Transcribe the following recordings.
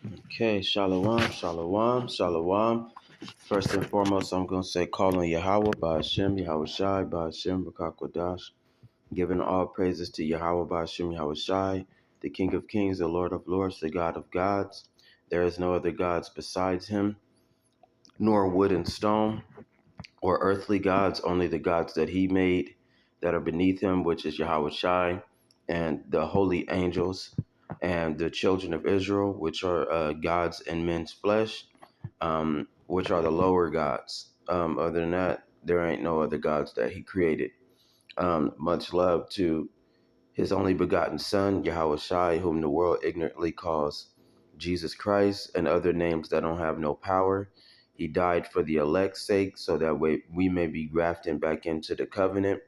Okay, shalom, shalom, shalom. First and foremost, I'm going to say, call on Yahweh, by Hashem, Yahweh Shai, by Hashem, Bakakwadash. Giving all praises to Yahweh, by Hashem, Yahweh Shai, the King of Kings, the Lord of Lords, the God of gods. There is no other gods besides him, nor wood and stone, or earthly gods, only the gods that he made that are beneath him, which is Yahweh Shai, and the holy angels, and the children of Israel, which are gods in men's flesh, which are the lower gods. Other than that, there ain't no other gods that he created. Much love to his only begotten Son, Yahweh Shai, whom the world ignorantly calls Jesus Christ, and other names that don't have no power. He died for the elect's sake, so that way we may be grafted back into the covenant,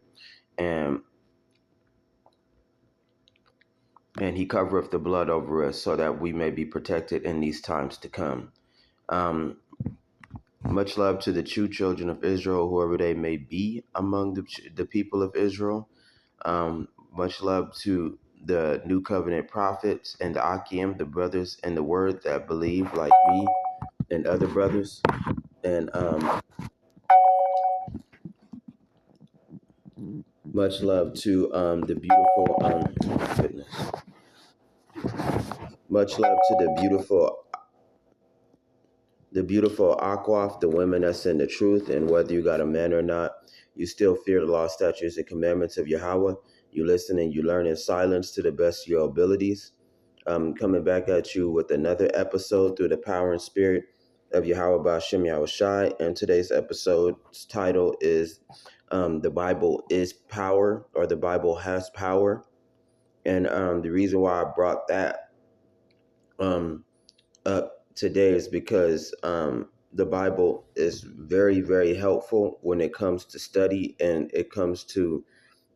and he covereth the blood over us, so that we may be protected in these times to come. Much love to the true children of Israel, whoever they may be among the people of Israel. Much love to the New Covenant prophets and the Akim, the brothers in the word that believe like me and other brothers. And much love to the beautiful, goodness. Much love to the beautiful Akwaf, the women that's in the truth, and whether you got a man or not, you still fear the law, statutes, and commandments of Yahweh. You listen and you learn in silence to the best of your abilities. Coming back at you with another episode through the power and spirit of Yahweh Ba'ashem Yahweh Shai. And today's episode's title is The Bible is Power, or The Bible Has Power. And the reason why I brought that up today is because the Bible is very, very helpful when it comes to study, and it comes to,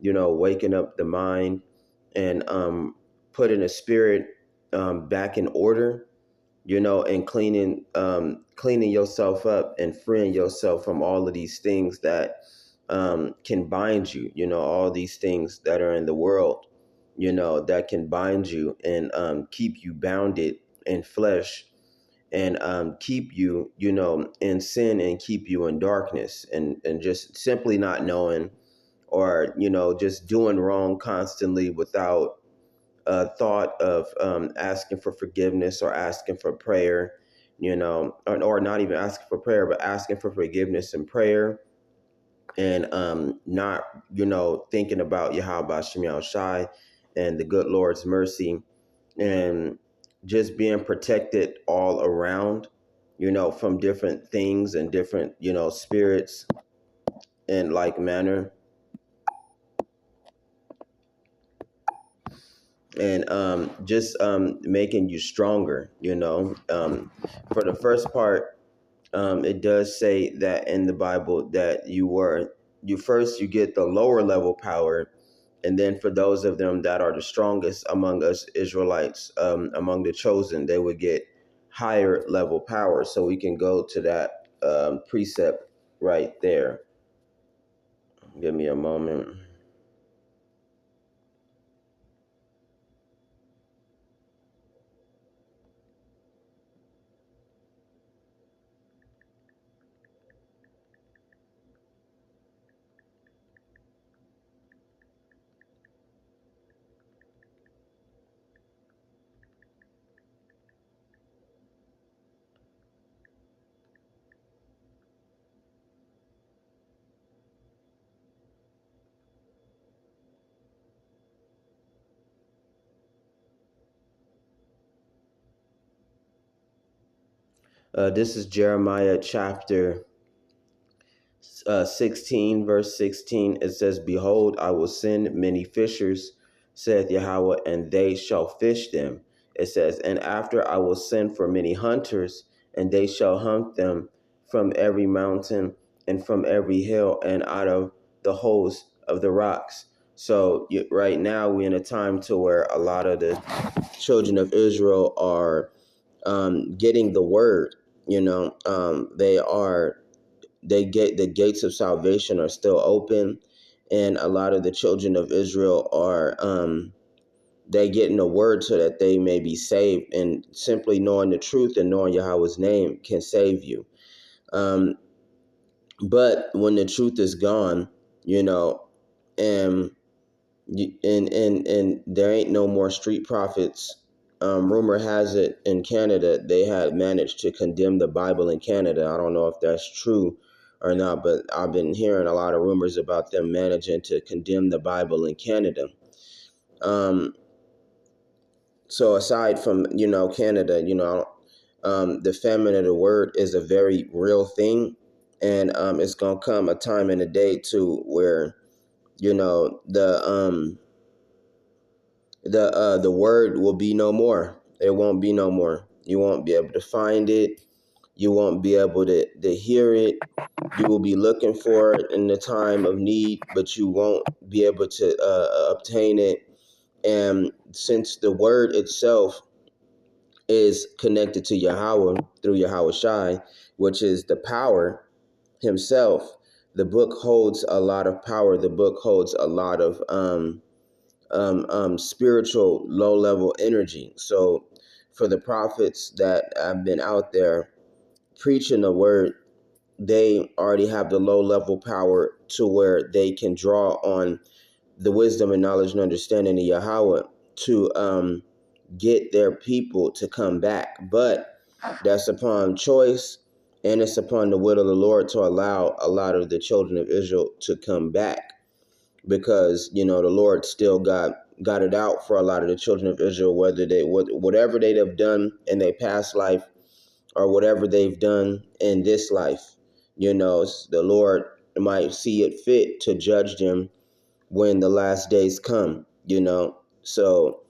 waking up the mind and putting the spirit back in order, and cleaning yourself up and freeing yourself from all of these things that can bind you, all these things that are in the world, that can bind you and keep you bounded in flesh, and keep you, in sin, and keep you in darkness, and just simply not knowing, or, just doing wrong constantly without thought of asking for forgiveness or asking for prayer, or not even asking for prayer, but asking for forgiveness and prayer, and not, thinking about Yahweh Ba'ashem Yahweh Shai and the good Lord's mercy, and just being protected all around, from different things and different, spirits in like manner. And just making you stronger, for the first part, it does say that in the Bible that you get the lower level power, and then for those of them that are the strongest among us Israelites, among the chosen, they would get higher level power. So we can go to that precept right there. Give me a moment. This is Jeremiah chapter 16, verse 16. It says, "Behold, I will send many fishers, saith Yahweh, and they shall fish them." It says, "And after I will send for many hunters, and they shall hunt them from every mountain and from every hill and out of the holes of the rocks." So right now we're in a time to where a lot of the children of Israel are getting the word. They get the gates of salvation are still open, and a lot of the children of Israel are they get in the word so that they may be saved. And simply knowing the truth and knowing Yahweh's name can save you. But when the truth is gone, you know, and and there ain't no more street prophets. Rumor has it in Canada they had managed to condemn the Bible in Canada. I don't know if that's true or not, but I've been hearing a lot of rumors about them managing to condemn the Bible in Canada. So aside from, Canada, the famine of the word is a very real thing, and it's gonna come a time in a day too where the word will be no more. It won't be no more. You won't be able to find it. You won't be able to hear it. You will be looking for it in the time of need, but you won't be able to obtain it. And since the word itself is connected to Yahweh through Yahweh Shai, which is the power himself, the book holds a lot of power. The book holds a lot of spiritual low level energy. So for the prophets that have been out there preaching the word, they already have the low level power to where they can draw on the wisdom and knowledge and understanding of Yahweh to get their people to come back. But that's upon choice, and it's upon the will of the Lord to allow a lot of the children of Israel to come back, because the Lord still got it out for a lot of the children of Israel, whatever they'd have done in their past life or whatever they've done in this life. The Lord might see it fit to judge them when the last days come. So,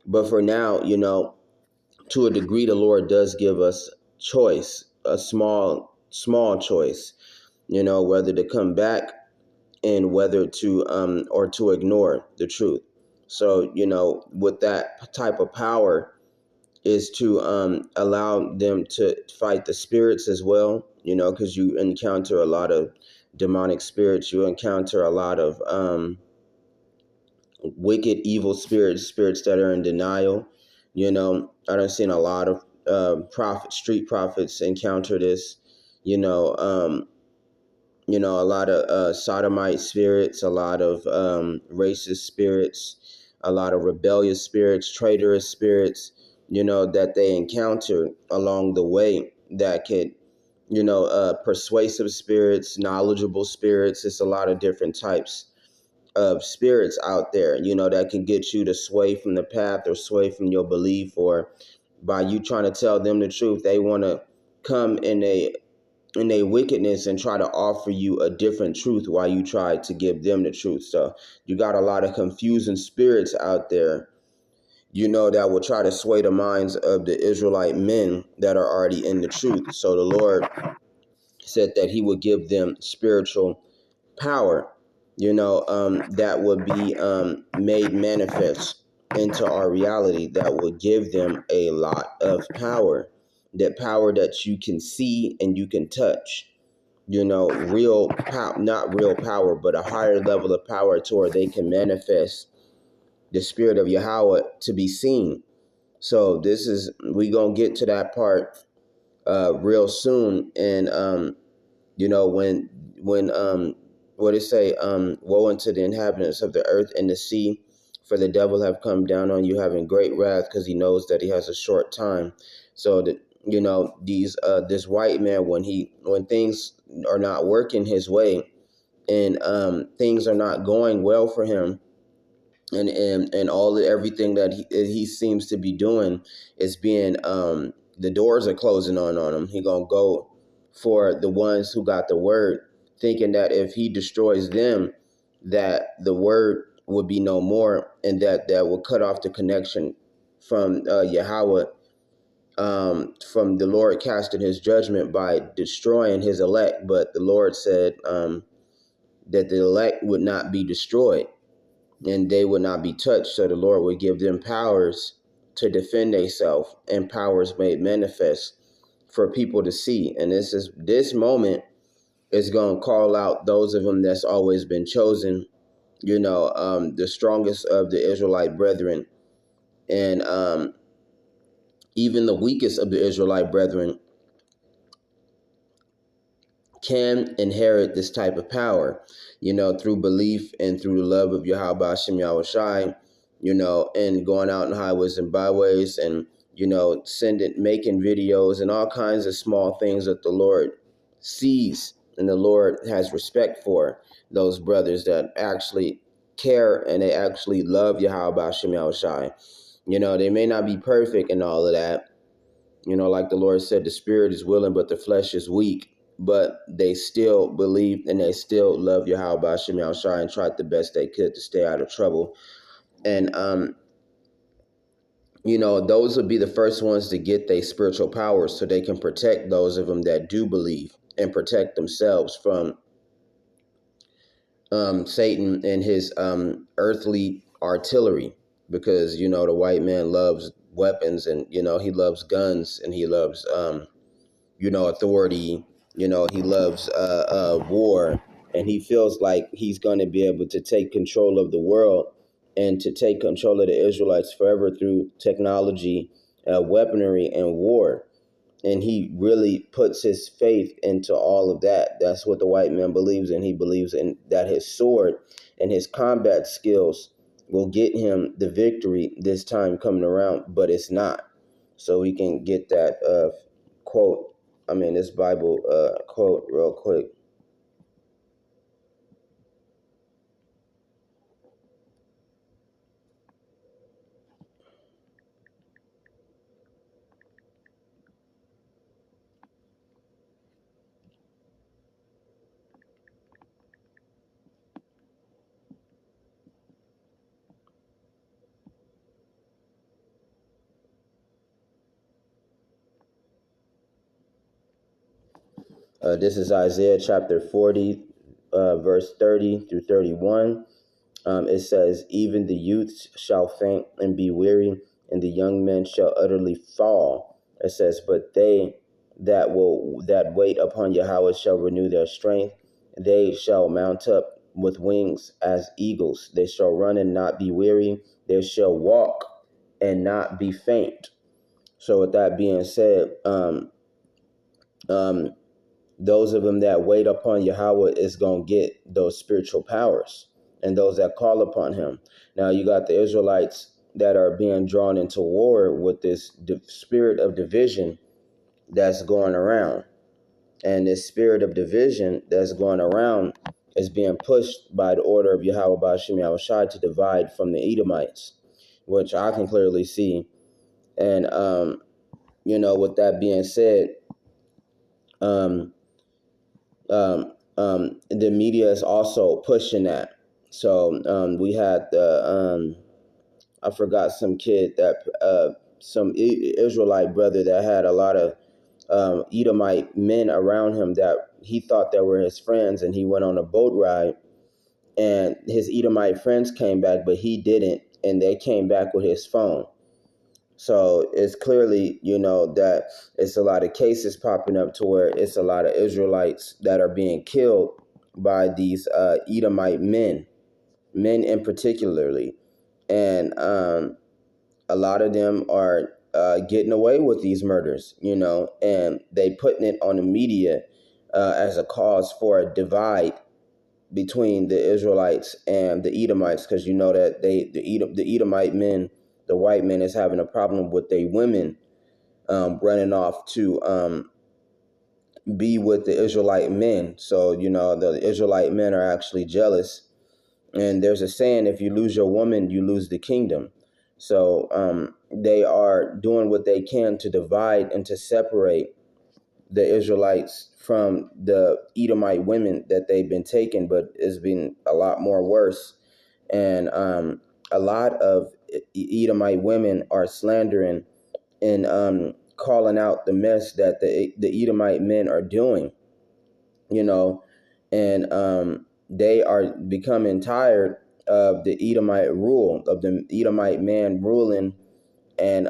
but for now, to a degree, the Lord does give us choice, a small choice, whether to come back and whether to or to ignore the truth. So, with that type of power is to allow them to fight the spirits as well, because you encounter a lot of demonic spirits. You encounter a lot of wicked, evil spirits that are in denial. I done seen a lot of street prophets encounter this. A lot of sodomite spirits, a lot of racist spirits, a lot of rebellious spirits, traitorous spirits, that they encounter along the way that could, persuasive spirits, knowledgeable spirits. It's a lot of different types of spirits out there, that can get you to sway from the path or sway from your belief, or by you trying to tell them the truth, they want to come in their wickedness and try to offer you a different truth while you try to give them the truth. So you got a lot of confusing spirits out there, that will try to sway the minds of the Israelite men that are already in the truth. So the Lord said that he would give them spiritual power, that would be made manifest into our reality, that would give them a lot of power, that power that you can see and you can touch, real power, not real power, but a higher level of power to where they can manifest the spirit of Yahweh to be seen. So we gonna get to that part real soon. And when what it say, woe unto the inhabitants of the earth and the sea, for the devil have come down on you having great wrath, because he knows that he has a short time. So that this white man, when things are not working his way, and things are not going well for him, and everything that he seems to be doing is being the doors are closing on him. He gonna go for the ones who got the word, thinking that if he destroys them, that the word would be no more, and that will cut off the connection from Yahweh, from the Lord casting his judgment by destroying his elect. But the Lord said that the elect would not be destroyed and they would not be touched. So the Lord would give them powers to defend themselves, and powers made manifest for people to see. And this moment is going to call out those of them that's always been chosen, the strongest of the Israelite brethren, And even the weakest of the Israelite brethren can inherit this type of power, through belief and through the love of Yahweh Hashem Yahweh Shai, and going out in highways and byways and, making videos and all kinds of small things that the Lord sees and the Lord has respect for those brothers that actually care and they actually love Yahweh Hashem Yahweh Shai. They may not be perfect and all of that. Like the Lord said, the spirit is willing, but the flesh is weak. But they still believe and they still love Yahweh Hashem Yahweh Shai and tried the best they could to stay out of trouble. And those would be the first ones to get their spiritual powers so they can protect those of them that do believe and protect themselves from Satan and his earthly artillery, because the white man loves weapons and he loves guns and he loves authority. He loves war, and he feels like he's going to be able to take control of the world and to take control of the Israelites forever through technology, weaponry, and war. And he really puts his faith into all of that. That's what the white man believes in. He believes in that his sword and his combat skills will get him the victory this time coming around, but it's not. So we can get that quote. This Bible quote real quick. This is Isaiah chapter 40, verse 30 through 31. It says, even the youths shall faint and be weary, and the young men shall utterly fall. It says, but they that wait upon Yahweh shall renew their strength. They shall mount up with wings as eagles. They shall run and not be weary. They shall walk and not be faint. So with that being said, those of them that wait upon Yahweh is going to get those spiritual powers, and those that call upon him. Now you got the Israelites that are being drawn into war with this spirit of division that's going around. And this spirit of division that's going around is being pushed by the order of Yahweh Ba'ashim Yahweh to divide from the Edomites, which I can clearly see. And, with that being said, the media is also pushing that. So we had I forgot some kid that some Israelite brother that had a lot of Edomite men around him that he thought that were his friends, and he went on a boat ride, and his Edomite friends came back, but he didn't, and they came back with his phone. So it's clearly, that it's a lot of cases popping up to where it's a lot of Israelites that are being killed by these Edomite men in particularly. And a lot of them are getting away with these murders, and they putting it on the media as a cause for a divide between the Israelites and the Edomites, because that the Edomite men, the white men, is having a problem with their women running off to be with the Israelite men. So the Israelite men are actually jealous, and there's a saying: if you lose your woman, you lose the kingdom. So they are doing what they can to divide and to separate the Israelites from the Edomite women that they've been taken, but it's been a lot more worse. And a lot of Edomite women are slandering and calling out the mess that the Edomite men are doing, and they are becoming tired of the Edomite rule, of the Edomite man ruling, and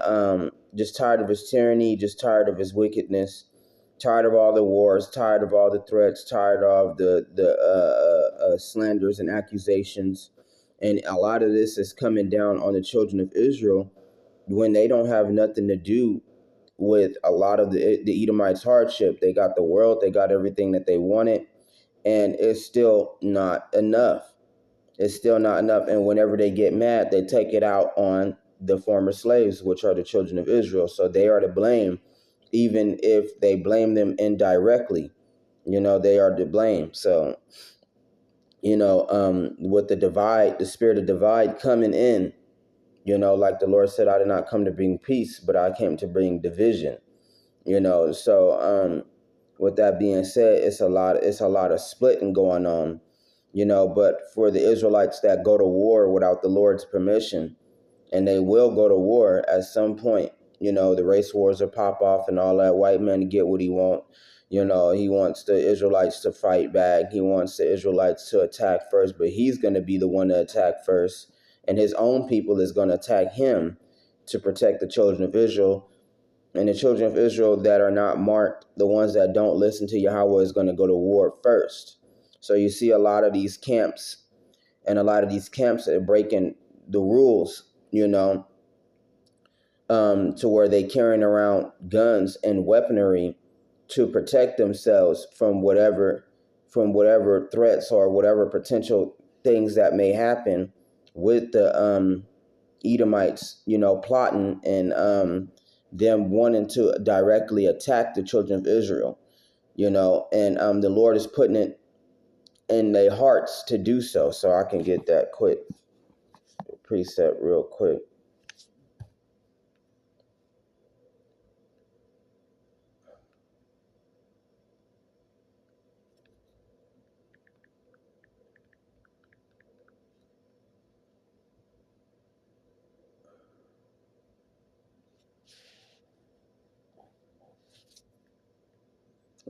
just tired of his tyranny, just tired of his wickedness, tired of all the wars, tired of all the threats, tired of the slanders and accusations. And a lot of this is coming down on the children of Israel when they don't have nothing to do with a lot of the Edomites' hardship. They got the world, they got everything that they wanted, and it's still not enough. It's still not enough. And whenever they get mad, they take it out on the former slaves, which are the children of Israel. So they are to blame, even if they blame them indirectly. They are to blame. So, with the spirit of divide coming in, like the Lord said, I did not come to bring peace, but I came to bring division. So with that being said, it's a lot of splitting going on. But for the Israelites that go to war without the Lord's permission, and they will go to war at some point, the race wars will pop off and all that. White man get what he want. He wants the Israelites to fight back. He wants the Israelites to attack first, but he's going to be the one to attack first. And his own people is going to attack him to protect the children of Israel. And the children of Israel that are not marked, the ones that don't listen to Yahweh, is going to go to war first. So you see a lot of these camps, and a lot of these camps are breaking the rules, to where they carrying around guns and weaponry to protect themselves from whatever threats or whatever potential things that may happen with the Edomites, plotting and them wanting to directly attack the children of Israel, and the Lord is putting it in their hearts to do so. So I can get that quick precept real quick.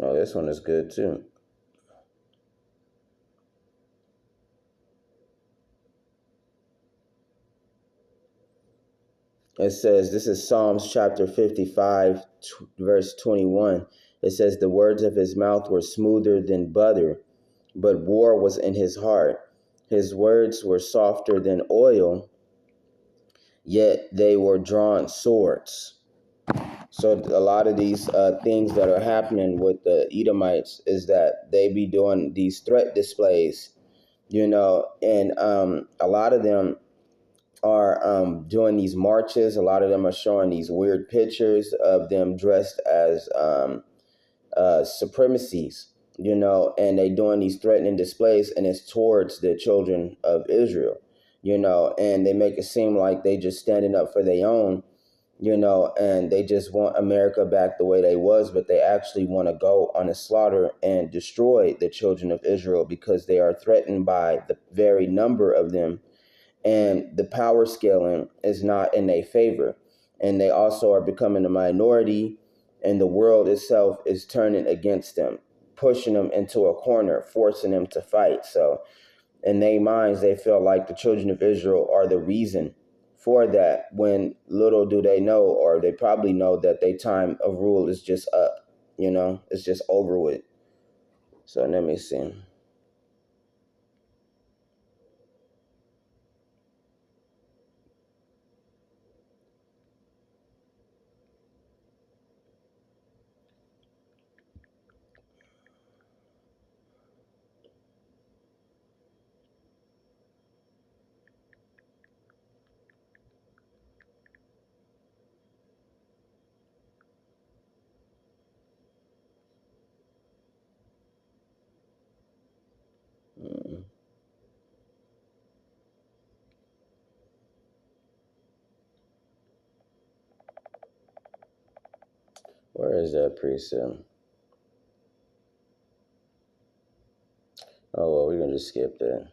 Oh, this one is good too. It says, this is Psalms chapter 55, verse 21. It says, the words of his mouth were smoother than butter, but war was in his heart. His words were softer than oil, yet they were drawn swords. So a lot of these things that are happening with the Edomites is that they be doing these threat displays, and a lot of them are doing these marches. A lot of them are showing these weird pictures of them dressed as supremacies, and they doing these threatening displays, and it's towards the children of Israel, and they make it seem like they just standing up for their own, and they just want America back the way they was, but they actually want to go on a slaughter and destroy the children of Israel because they are threatened by the very number of them, and the power scaling is not in their favor, and they also are becoming a minority, and the world itself is turning against them, pushing them into a corner, forcing them to fight. So in their minds, they feel like the children of Israel are the reason for that, when little do they know, or they probably know, that their time of rule is just up, it's just over with. So let me see. Where is that precept? Oh, well, we're going to just skip that.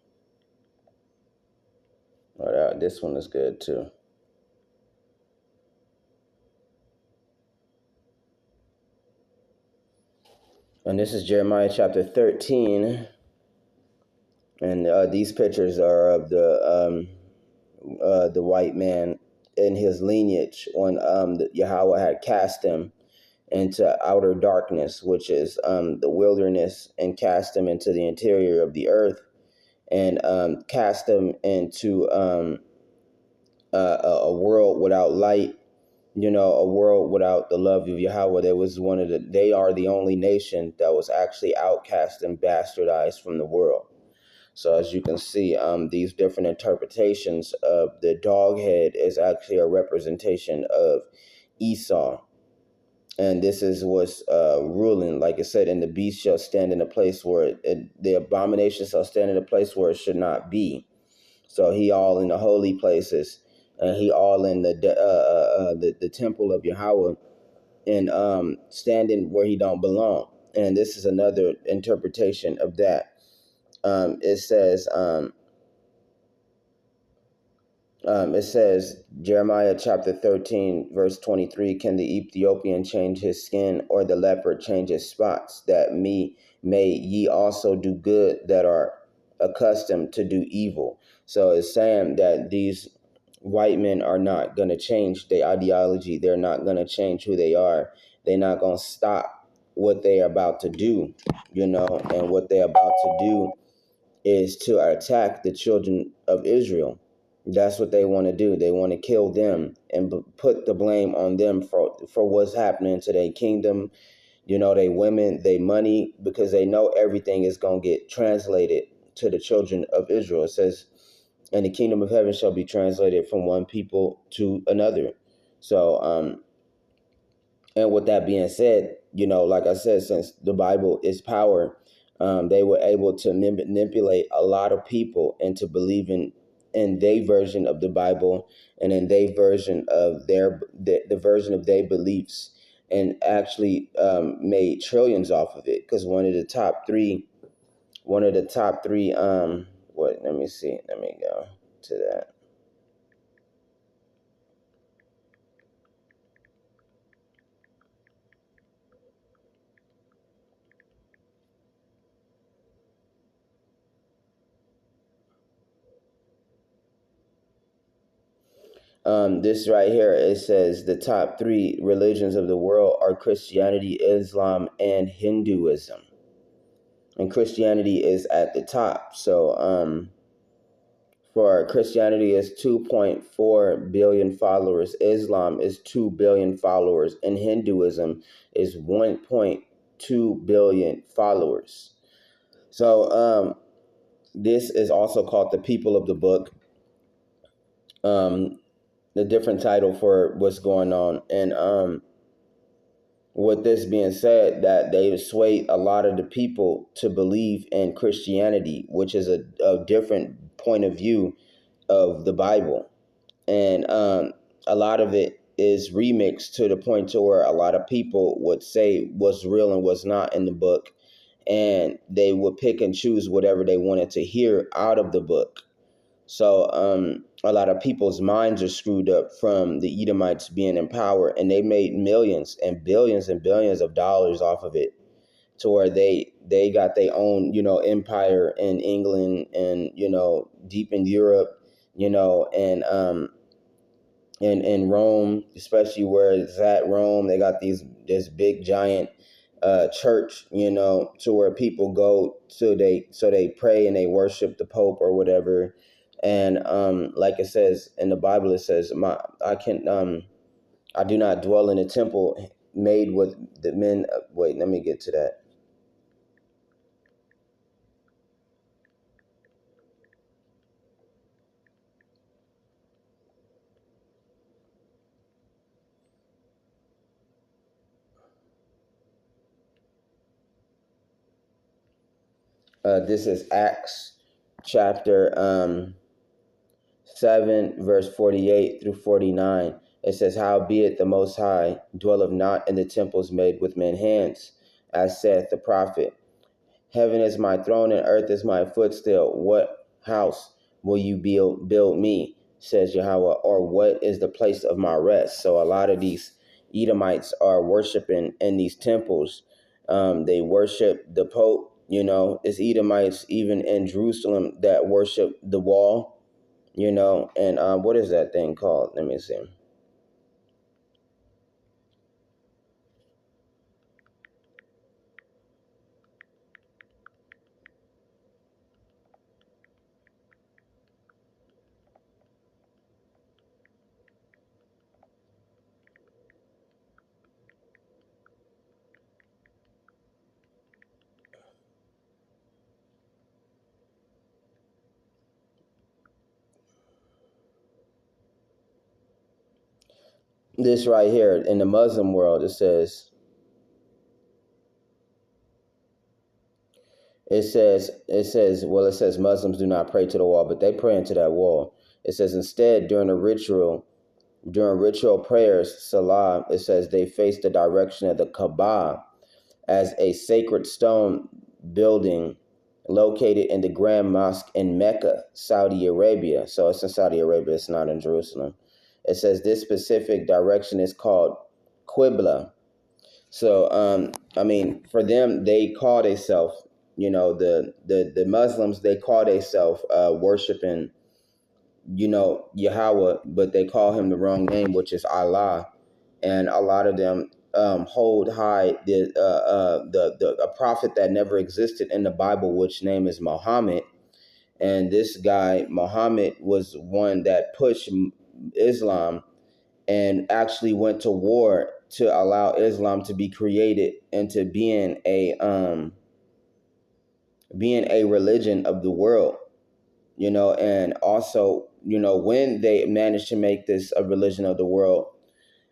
Oh, this one is good too. And this is Jeremiah chapter 13. And these pictures are of the white man in his lineage when Yahweh had cast him into outer darkness, which is the wilderness, and cast him into the interior of the earth, and cast him into a world without light, a world without the love of Yahweh. They are the only nation that was actually outcast and bastardized from the world. So as you can see, these different interpretations of the dog head is actually a representation of Esau. And this is what's ruling. Like I said, and the beast shall stand in a place where the abomination shall stand in a place where it should not be. So he all in the holy places, and he all in the temple of Yahweh, and standing where he don't belong. And this is another interpretation of that. It says. It says, Jeremiah chapter 13, verse 23, can the Ethiopian change his skin, or the leopard change his spots, that may ye also do good that are accustomed to do evil? So it's saying that these white men are not going to change their ideology. They're not going to change who they are. They're not going to stop what they're about to do, and what they're about to do is to attack the children of Israel. That's what they want to do. They want to kill them and put the blame on them for what's happening to their kingdom, they women, they money, because they know everything is going to get translated to the children of Israel. It says, and the kingdom of heaven shall be translated from one people to another. So, and with that being said, like I said, since the Bible is power, they were able to manipulate a lot of people into believing in their version of the Bible and in their version of the version of their beliefs, and actually made trillions off of it. Because one of the top three, let me see, let me go to that. This right here, it says the top three religions of the world are Christianity, Islam, and Hinduism. And Christianity is at the top. So for Christianity is 2.4 billion followers. Islam is 2 billion followers. And Hinduism is 1.2 billion followers. So this is also called the people of the book. The different title for what's going on. And with this being said, that they swayed a lot of the people to believe in Christianity, which is a different point of view of the Bible. And a lot of it is remixed to the point to where a lot of people would say what's real and what's not in the book. And they would pick and choose whatever they wanted to hear out of the book. So a lot of people's minds are screwed up from the Edomites being in power, and they made millions and billions of dollars off of it, to where they got their own, empire in England and, deep in Europe, and in Rome, especially where it's at Rome. They got this big giant church, to where people go so they pray and they worship the Pope or whatever. And like it says in the Bible, it says, I do not dwell in a temple made with the men. Wait, let me get to that. This is Acts chapter 7, verse 48 through 49. It says, howbeit the Most High dwelleth not in the temples made with men's hands, as saith the prophet. Heaven is my throne and earth is my footstool. What house will you build me, says Yahweh, or what is the place of my rest? So a lot of these Edomites are worshiping in these temples. They worship the Pope. It's Edomites even in Jerusalem that worship the wall, and what is that thing called? Let me see. this right here in the Muslim world, it says Muslims do not pray to the wall, but they pray into that wall. It says instead during ritual prayers, salah, it says they face the direction of the Kaaba as a sacred stone building located in the Grand Mosque in Mecca, Saudi Arabia. So it's in Saudi Arabia, it's not in Jerusalem. It says this specific direction is called Qibla. So, I mean, for them, they call themselves, the Muslims, they call themselves worshiping, Yahweh, but they call him the wrong name, which is Allah. And a lot of them hold high the a prophet that never existed in the Bible, which name is Muhammad. And this guy, Muhammad, was one that pushed Islam and actually went to war to allow Islam to be created into being a religion of the world, and also, when they managed to make this a religion of the world,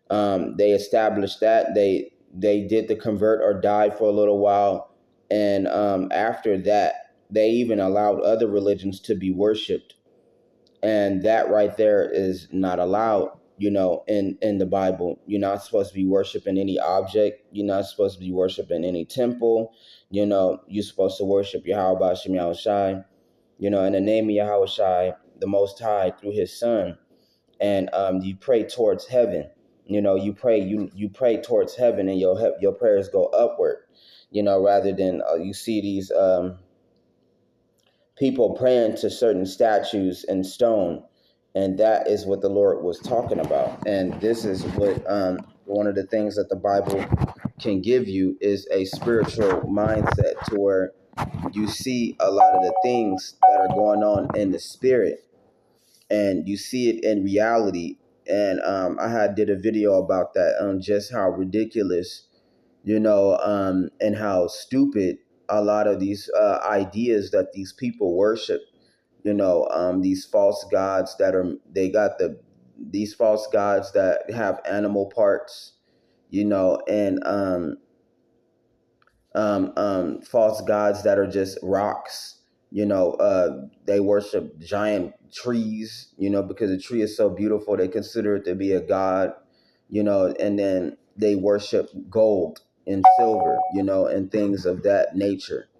they established that they did the convert or die for a little while, and after that, they even allowed other religions to be worshipped, and that right there is not allowed. In the Bible, you're not supposed to be worshiping any object. You're not supposed to be worshiping any temple. You're supposed to worship Yahweh Bashim Yahweh Shai, in the name of Yahweh Shai, the Most High, through His Son, and you pray towards heaven. You pray towards heaven, and your prayers go upward. Rather than you see these people praying to certain statues in stone, and that is what the Lord was talking about. And this is what one of the things that the Bible can give you is a spiritual mindset to where you see a lot of the things that are going on in the spirit, and you see it in reality. And I had did a video about that, just how ridiculous, and how stupid a lot of these ideas that these people worship. These false gods these false gods that have animal parts, and false gods that are just rocks. They worship giant trees, because a tree is so beautiful, they consider it to be a god, and then they worship gold and silver, and things of that nature.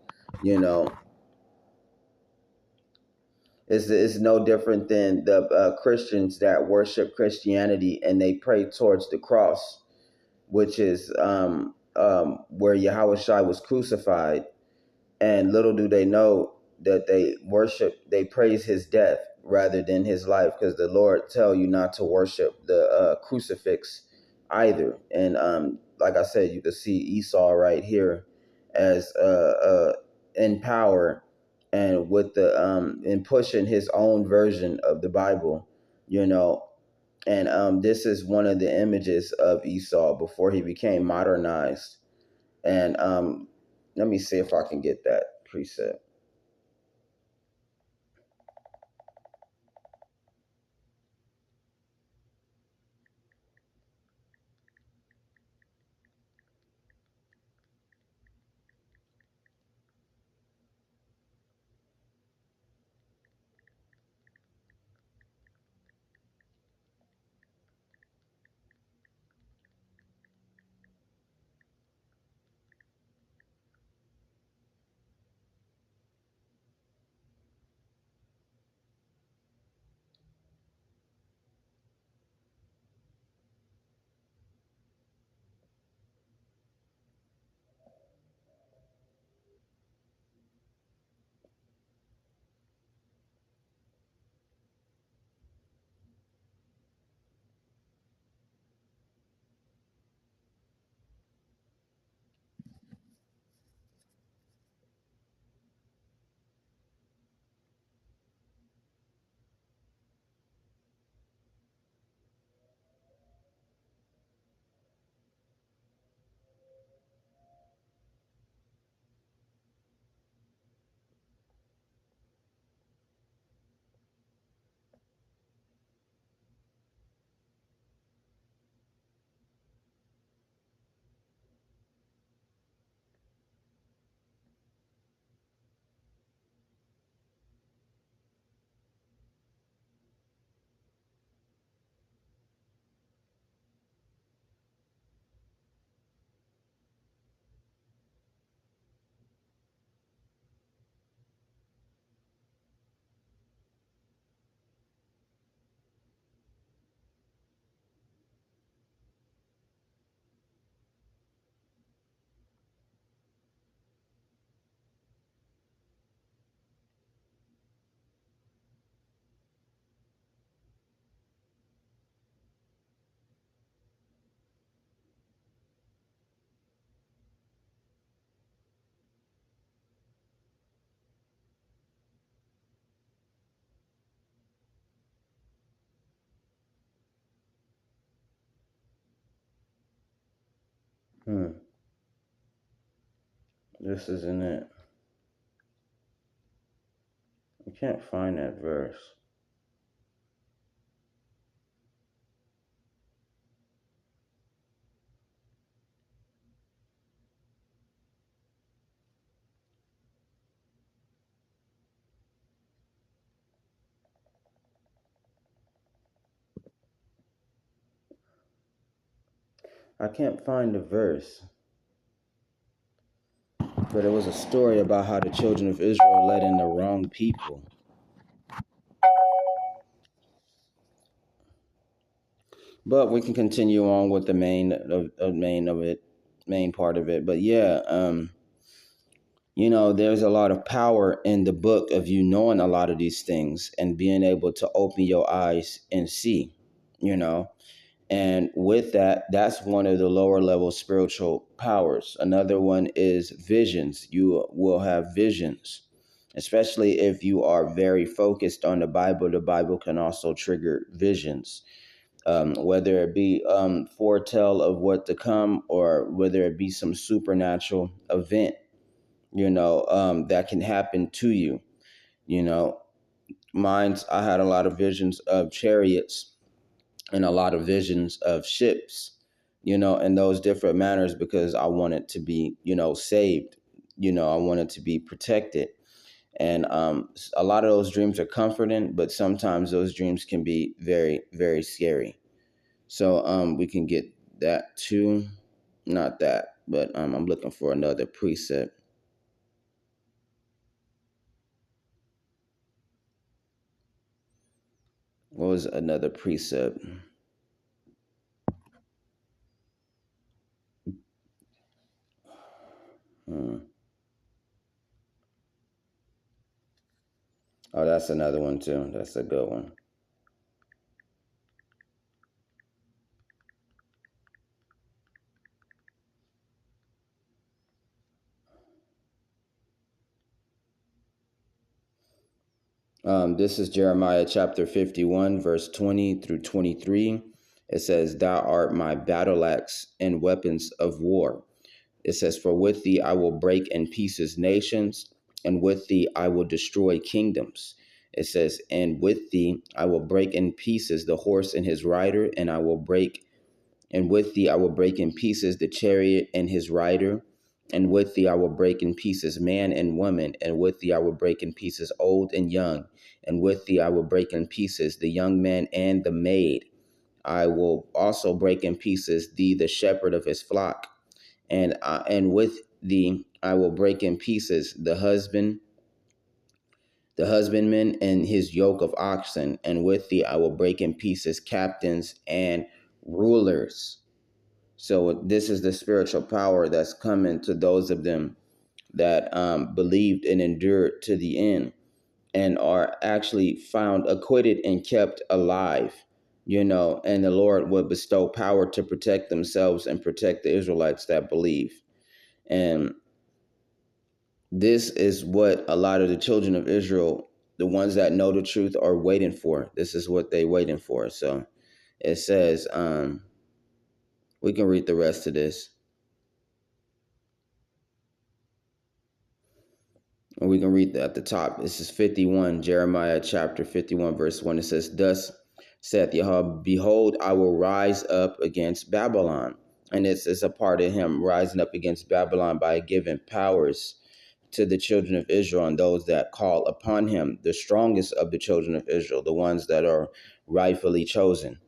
You know, it's no different than the Christians that worship Christianity and they pray towards the cross, which is where Yahweh Shai was crucified. And little do they know that they praise his death rather than his life, because the Lord tell you not to worship the crucifix either. And like I said, you can see Esau right here as in power and with the in pushing his own version of the Bible, you know. And this is one of the images of Esau before he became modernized. And let me see if I can get that preset. This isn't it. I can't find that verse. I can't find the verse. But it was a story about how the children of Israel let in the wrong people. But we can continue on with the main part of it. But yeah, there's a lot of power in the book of you knowing a lot of these things and being able to open your eyes and see, you know. And with that, that's one of the lower level spiritual powers. Another one is visions. You will have visions, especially if you are very focused on the Bible. The Bible can also trigger visions, whether it be foretell of what to come or whether it be some supernatural event, that can happen to you. I had a lot of visions of chariots and a lot of visions of ships, in those different manners because I wanted to be, saved. I wanted to be protected. And a lot of those dreams are comforting, but sometimes those dreams can be very, very scary. So we can get that too. Not that, but I'm looking for another precept. What was another precept? Hmm. Oh, that's another one too. That's a good one. This is Jeremiah chapter 51, verse 20 through 23. It says, "Thou art my battle axe and weapons of war." It says, "For with thee I will break in pieces nations, and with thee I will destroy kingdoms." It says, "And with thee I will break in pieces the horse and his rider, and with thee I will break in pieces the chariot and his rider, and with thee I will break in pieces man and woman, and with thee I will break in pieces old and young, and with thee I will break in pieces the young man and the maid. I will also break in pieces thee, the shepherd of his flock, and with thee I will break in pieces the husbandman and his yoke of oxen, and with thee I will break in pieces captains and rulers." So this is the spiritual power that's coming to those of them that believed and endured to the end and are actually found acquitted and kept alive, and the Lord would bestow power to protect themselves and protect the Israelites that believe. And this is what a lot of the children of Israel, the ones that know the truth, are waiting for. This is what they're waiting for. So it says, we can read the rest of this. And we can read at the top. This is 51, Jeremiah chapter 51, verse 1. It says, "Thus saith Yahweh, behold, I will rise up against Babylon." And it's a part of him rising up against Babylon by giving powers to the children of Israel and those that call upon him, the strongest of the children of Israel, the ones that are rightfully chosen.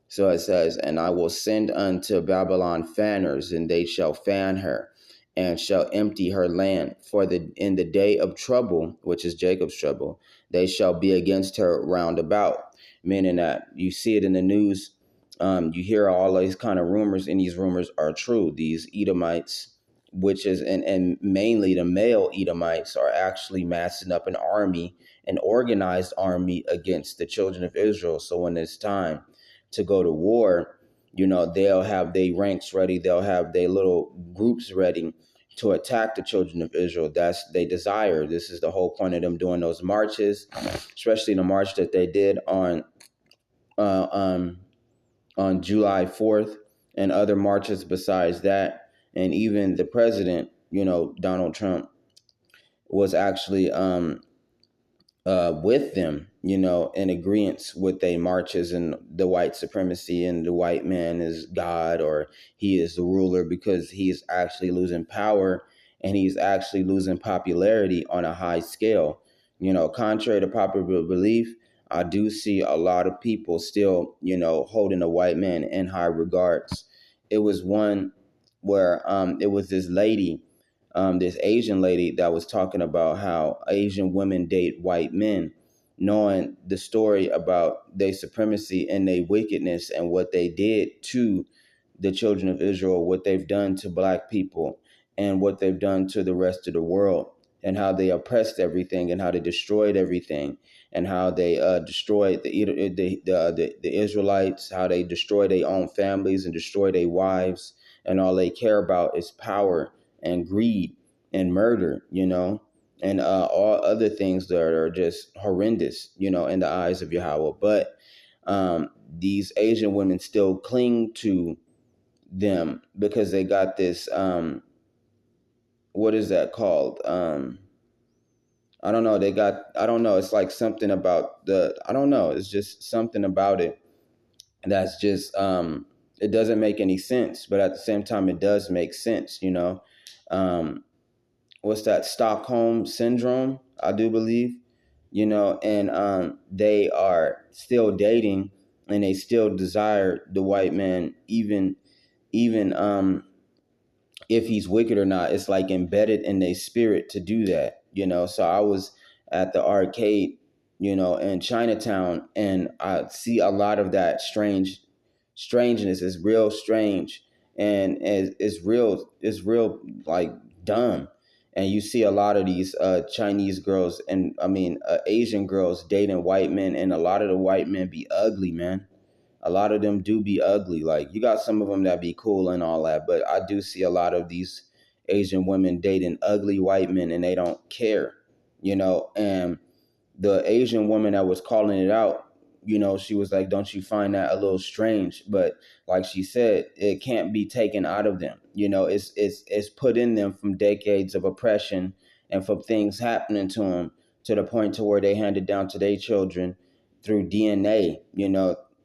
So it says, "And I will send unto Babylon fanners, and they shall fan her, and shall empty her land. For in the day of trouble," which is Jacob's trouble, "they shall be against her round about." Meaning that you see it in the news, you hear all these kind of rumors, and these rumors are true. These Edomites, which is and mainly the male Edomites, are actually massing up an army, an organized army against the children of Israel. So when it's time to go to war, they'll have their ranks ready, they'll have their little groups ready to attack the children of Israel. That's they desire. This is the whole point of them doing those marches, especially the march that they did uh, um, on July 4th and other marches besides that. and even the president, Donald Trump, was actually with them, in agreement with their marches and the white supremacy and the white man is God or he is the ruler, because he's actually losing power and he's actually losing popularity on a high scale. Contrary to popular belief, I do see a lot of people still, holding the white man in high regards. It was one where it was this lady, this Asian lady that was talking about how Asian women date white men, knowing the story about their supremacy and their wickedness and what they did to the children of Israel, what they've done to black people and what they've done to the rest of the world, and how they oppressed everything and how they destroyed everything, and how they destroyed the Israelites, how they destroyed their own families and destroyed their wives, and all they care about is power and greed and murder, and all other things that are just horrendous, in the eyes of Yahweh. But these Asian women still cling to them because they got this, what is that called? I don't know. I don't know. It's like something about I don't know. It's just something about it that's just, it doesn't make any sense, but at the same time, it does make sense, what's that, Stockholm syndrome, I do believe, and they are still dating and they still desire the white man, even if he's wicked or not. It's like embedded in their spirit to do that, So I was at the arcade, in Chinatown, and I see a lot of that strangeness. Is real strange, and it's real like dumb. And you see a lot of these Chinese girls, and I mean Asian girls dating white men, and a lot of the white men be ugly, man. A lot of them do be ugly. Like, you got some of them that be cool and all that, but I do see a lot of these Asian women dating ugly white men, and they don't care, And the Asian woman that was calling it out, she was like, don't you find that a little strange? But like she said, it can't be taken out of them. It's put in them from decades of oppression and from things happening to them, to the point to where they hand it down to their children through DNA,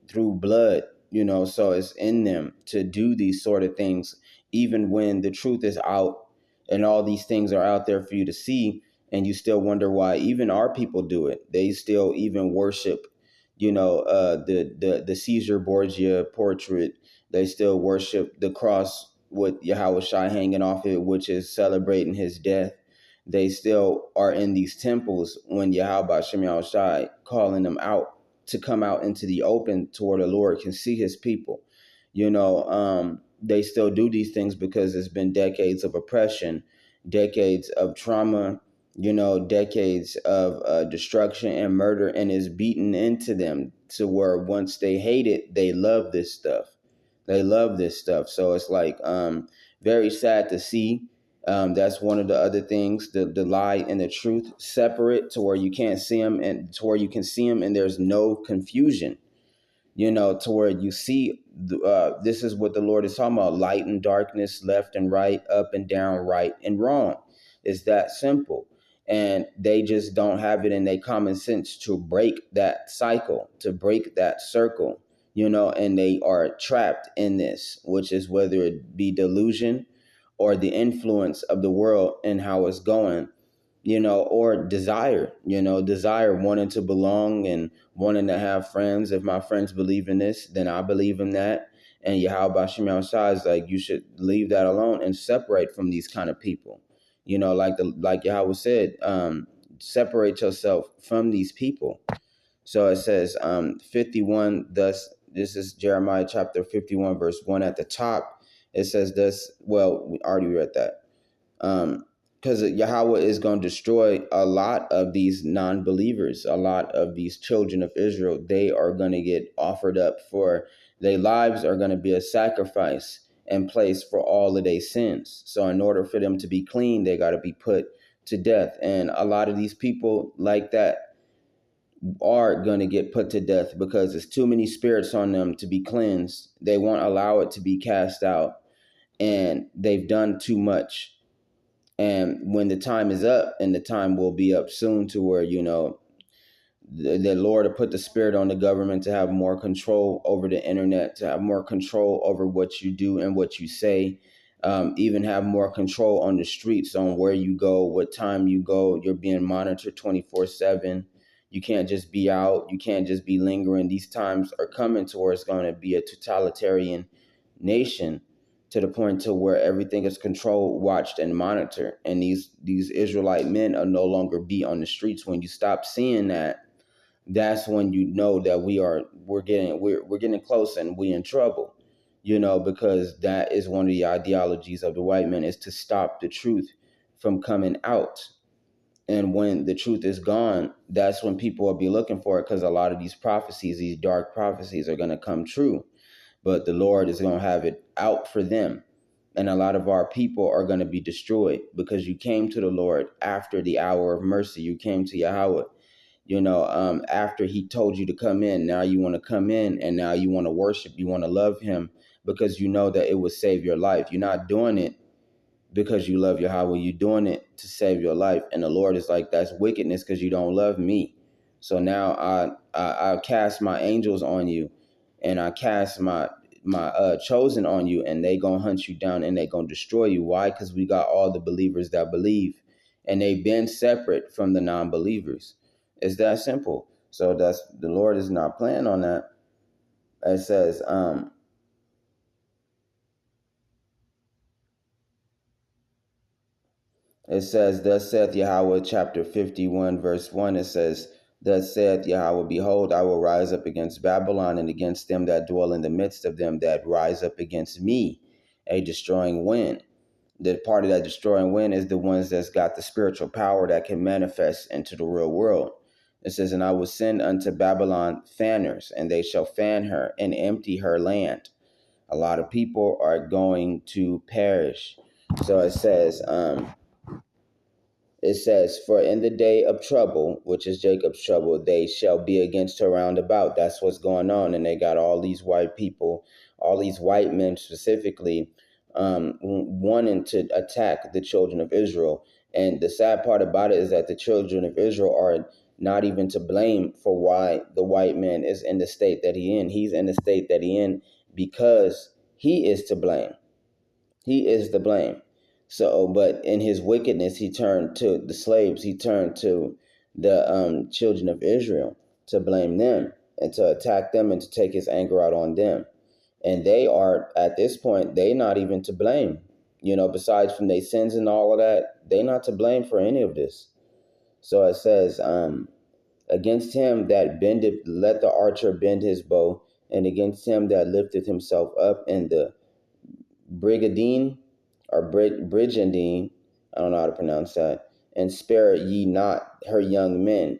through blood, so it's in them to do these sort of things, even when the truth is out and all these things are out there for you to see. And you still wonder why even our people do it. They still even worship, the Caesar Borgia portrait. They still worship the cross with Yahweh Shai hanging off it, which is celebrating his death. They still are in these temples when Yahweh Shem Shai calling them out to come out into the open to where the Lord can see his people. They still do these things because it's been decades of oppression, decades of trauma, decades of destruction and murder, and is beaten into them to where once they hate it, they love this stuff. They love this stuff. So it's like very sad to see. That's one of the other things, the lie and the truth separate, to where you can't see them, and to where you can see them and there's no confusion, to where you see this is what the Lord is talking about: light and darkness, left and right, up and down, right and wrong. It's that simple. And they just don't have it in their common sense to break that cycle, to break that circle, and they are trapped in this, which is whether it be delusion or the influence of the world and how it's going, or desire, wanting to belong and wanting to have friends. If my friends believe in this, then I believe in that. And Yahweh Shem Shai is like, you should leave that alone and separate from these kind of people. Like Yahweh said, separate yourself from these people. So it says 51, thus, this is Jeremiah chapter 51, verse 1 at the top. It says this, well, we already read that. Because Yahweh is going to destroy a lot of these non-believers, a lot of these children of Israel. They are going to get offered up for their lives, are going to be a sacrifice in place for all of their sins. So in order for them to be clean, they got to be put to death. And a lot of these people like that are going to get put to death because there's too many spirits on them to be cleansed. They won't allow it to be cast out. and they've done too much. And when the time is up, and the time will be up soon, to where, the Lord will put the spirit on the government to have more control over the internet, to have more control over what you do and what you say, even have more control on the streets, on where you go, what time you go. You're being monitored 24/7. You can't just be out. You can't just be lingering. These times are coming to where it's going to be a totalitarian nation, to the point to where everything is controlled, watched, and monitored. And these Israelite men are no longer be on the streets. When you stop seeing that, that's when you know that we're getting close, and we in trouble, because that is one of the ideologies of the white man, is to stop the truth from coming out. And when the truth is gone, that's when people will be looking for it, because a lot of these prophecies, these dark prophecies, are going to come true. But the Lord is going to have it out for them. And a lot of our people are going to be destroyed, because you came to the Lord after the hour of mercy. You came to Yahweh, after he told you to come in. Now you want to come in, and now you want to worship, you want to love him, because you know that it will save your life. You're not doing it because you love Yahweh. You're doing it to save your life. And the Lord is like, that's wickedness, because you don't love me. So now I cast my angels on you, and I cast my chosen on you, and they gonna hunt you down, and they gonna destroy you. Why? Because we got all the believers that believe, and they've been separate from the non-believers. It's that simple. So that's, the Lord is not playing on that. It says, thus saith Yahweh, chapter 51, verse 1. It says, thus saith Yahweh, behold, I will rise up against Babylon, and against them that dwell in the midst of them, that rise up against me, a destroying wind. The part of that destroying wind is the ones that's got the spiritual power that can manifest into the real world. It says, and I will send unto Babylon fanners, and they shall fan her and empty her land. A lot of people are going to perish. So it says, for in the day of trouble, which is Jacob's trouble, they shall be against her round about. That's what's going on. And they got all these white people, all these white men specifically, wanting to attack the children of Israel. And the sad part about it is that the children of Israel are not even to blame for why the white man is in the state that he in. He's in the state that he in because he is to blame. He is the blame. So, but in his wickedness, he turned to the slaves. He turned to the children of Israel to blame them and to attack them and to take his anger out on them. And they are, at this point, they not even to blame. Besides from their sins and all of that, they not to blame for any of this. So it says, against him that bendeth, let the archer bend his bow, and against him that lifteth himself up in the Brigadine or Brigandine, I don't know how to pronounce that, and spare ye not her young men,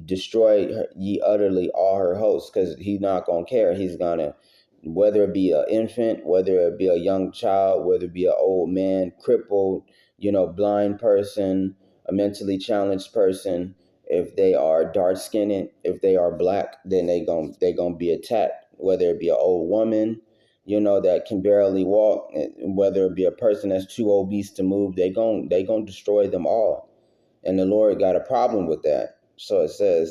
destroy ye utterly all her hosts, because he's not going to care. He's going to, whether it be an infant, whether it be a young child, whether it be an old man, crippled, blind person, a mentally challenged person, if they are dark-skinned, if they are black, then they gonna be attacked, whether it be an old woman, that can barely walk, whether it be a person that's too obese to move, they gonna destroy them all. And the Lord got a problem with that. So it says,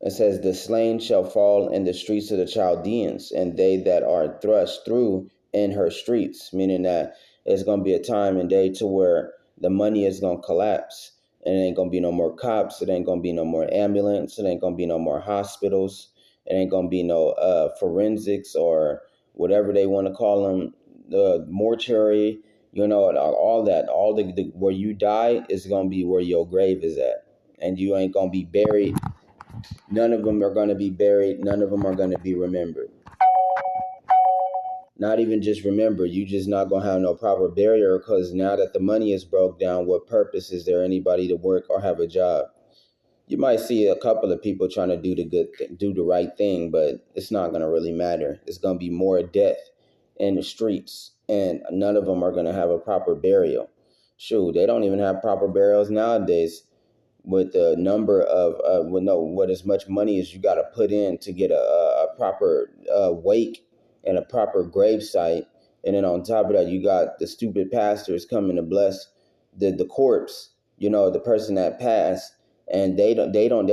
the slain shall fall in the streets of the Chaldeans, and they that are thrust through in her streets, meaning that it's going to be a time and day to where the money is going to collapse, and it ain't going to be no more cops, it ain't going to be no more ambulance, it ain't going to be no more hospitals, it ain't going to be no forensics or whatever they want to call them, the mortuary, all that, where you die is going to be where your grave is at, and you ain't going to be buried. None of them are going to be buried. None of them are going to be remembered. Not even just remembered. You just not going to have no proper burial, because now that the money is broke down, what purpose is there anybody to work or have a job? You might see a couple of people trying to do the right thing, but it's not going to really matter. It's going to be more death in the streets, and none of them are going to have a proper burial. Shoot, they don't even have proper burials nowadays. With the number of what as much money as you got to put in to get a proper wake and a proper grave site, And then on top of that, you got the stupid pastors coming to bless the corpse, the person that passed, and they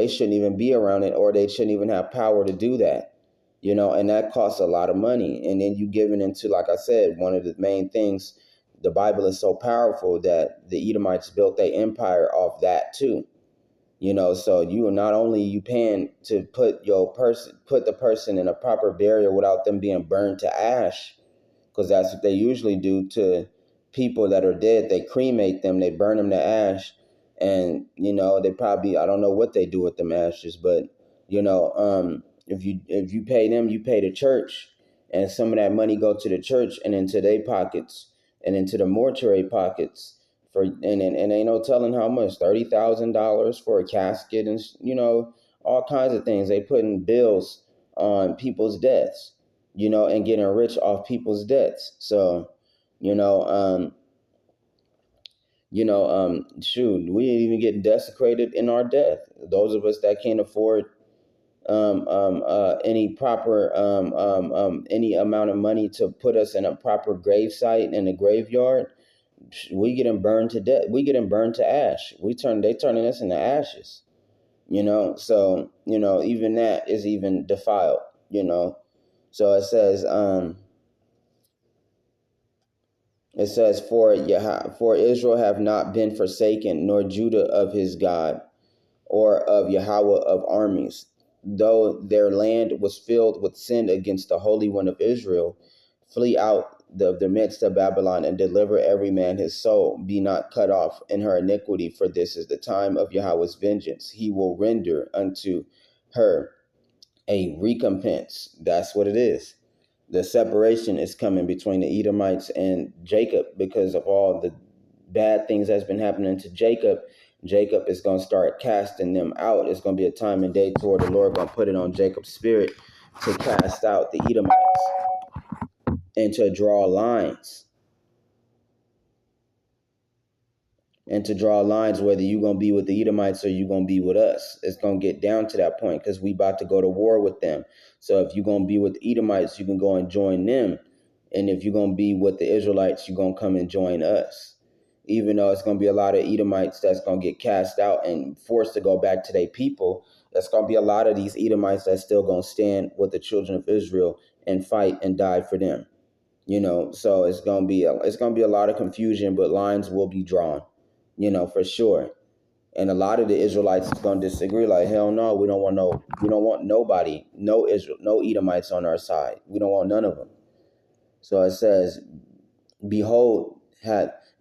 shouldn't even be around it, or they shouldn't even have power to do that, and that costs a lot of money. And then you giving into, like I said, one of the main things, the Bible is so powerful that the Edomites built their empire off that too. So you are not only you paying to put the person in a proper burial without them being burned to ash, because that's what they usually do to people that are dead. They cremate them, they burn them to ash, and they probably, I don't know what they do with them ashes, but if you pay them, you pay the church, and some of that money go to the church and into their pockets and into the mortuary pockets and ain't no telling how much, $30,000 for a casket, and all kinds of things. They putting bills on people's deaths, and getting rich off people's debts. So, shoot, we ain't even getting desecrated in our death. Those of us that can't afford any proper any amount of money to put us in a proper grave site in a graveyard, we getting burned to death. We getting burned to ash. They turning us into ashes. So even that is even defiled. So it says for Israel have not been forsaken, nor Judah of his God, or of Yahweh of armies, though their land was filled with sin against the Holy One of Israel. Flee out the midst of Babylon, and deliver every man his soul. Be not cut off in her iniquity, for this is the time of Yahweh's vengeance. He will render unto her a recompense. That's what it is. The separation is coming between the Edomites and Jacob because of all the bad things that's been happening to Jacob. Jacob is going to start casting them out. It's going to be a time and day toward the Lord going to put it on Jacob's spirit to cast out the Edomites and to draw lines. And to draw lines whether you're going to be with the Edomites or you're going to be with us. It's going to get down to that point because we about to go to war with them. So if you're going to be with the Edomites, you can go and join them. And if you're going to be with the Israelites, you're going to come and join us. Even though it's going to be a lot of Edomites that's going to get cast out and forced to go back to their people, there's going to be a lot of these Edomites that's still going to stand with the children of Israel and fight and die for them. So it's going to be a lot of confusion, but lines will be drawn, for sure. And a lot of the Israelites is going to disagree. Like, hell no, we don't want nobody, no Edomites on our side. We don't want none of them. So it says, behold,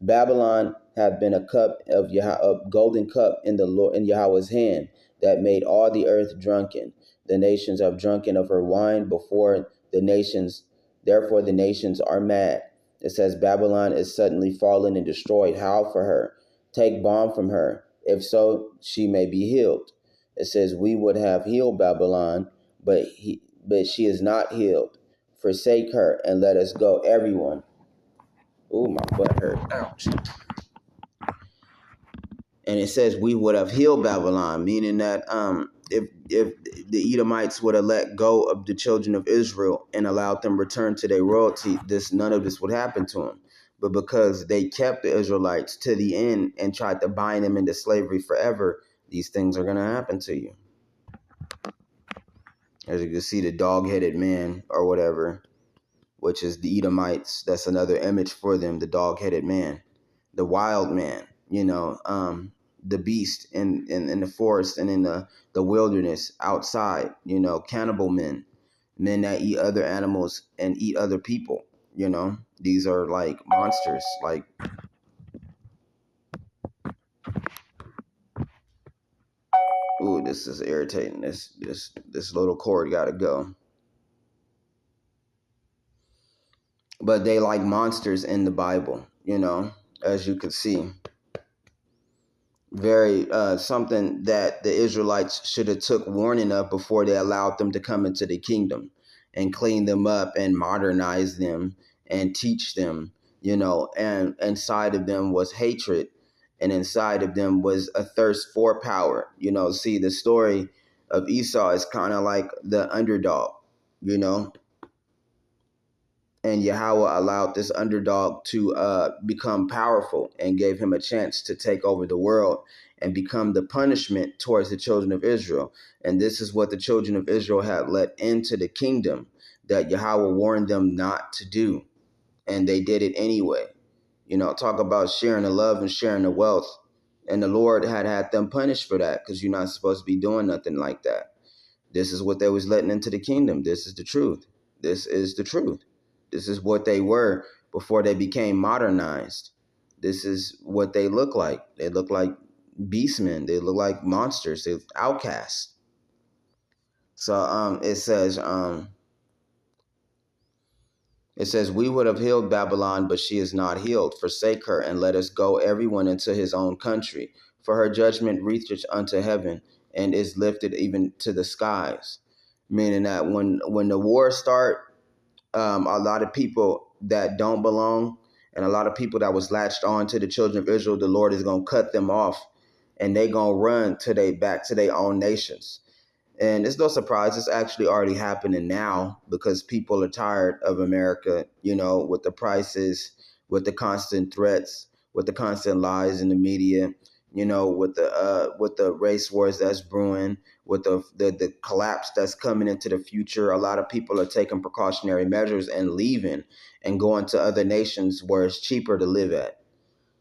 Babylon had been a cup a golden cup in Yahweh's hand, that made all the earth drunken. The nations have drunken of her wine before the nations. Therefore the nations are mad. It says, Babylon is suddenly fallen and destroyed. Howl for her. Take balm from her. If so, she may be healed. It says, we would have healed Babylon, but she is not healed. Forsake her and let us go, everyone. Ooh, my butt hurt. Ouch. And it says we would have healed Babylon, meaning that if the Edomites would have let go of the children of Israel and allowed them return to their royalty, none of this would happen to them. But because they kept the Israelites to the end and tried to bind them into slavery forever, these things are going to happen to you. As you can see, the dog-headed man or whatever, which is the Edomites, that's another image for them, the dog-headed man, the wild man, the beast in the forest and in the wilderness outside, cannibal men that eat other animals and eat other people, these are like monsters. Like, ooh, this is irritating. This little cord gotta go. But they like monsters in the Bible, as you can see. Very something that the Israelites should have took warning of before they allowed them to come into the kingdom and clean them up and modernize them and teach them, and inside of them was hatred, and inside of them was a thirst for power. See, the story of Esau is kind of like the underdog, And Yahweh allowed this underdog to become powerful and gave him a chance to take over the world and become the punishment towards the children of Israel. And this is what the children of Israel had let into the kingdom that Yahweh warned them not to do. And they did it anyway. You know, talk about sharing the love and sharing the wealth. And the Lord had them punished for that, because you're not supposed to be doing nothing like that. This is what they was letting into the kingdom. This is the truth. This is the truth. This is what they were before they became modernized. This is what they look like. They look like beastmen. They look like monsters. They're outcasts. So it says, we would have healed Babylon, but she is not healed. Forsake her, and let us go everyone into his own country. For her judgment reacheth unto heaven, and is lifted even to the skies. Meaning that when the wars start, a lot of people that don't belong and a lot of people that was latched on to the children of Israel, the Lord is going to cut them off, and they going to run back to their own nations. And it's no surprise, it's actually already happening now, because people are tired of America, you know, with the prices, with the constant threats, with the constant lies in the media, you know, with the race wars that's brewing, with the collapse that's coming into the future. A lot of people are taking precautionary measures and leaving and going to other nations where it's cheaper to live at.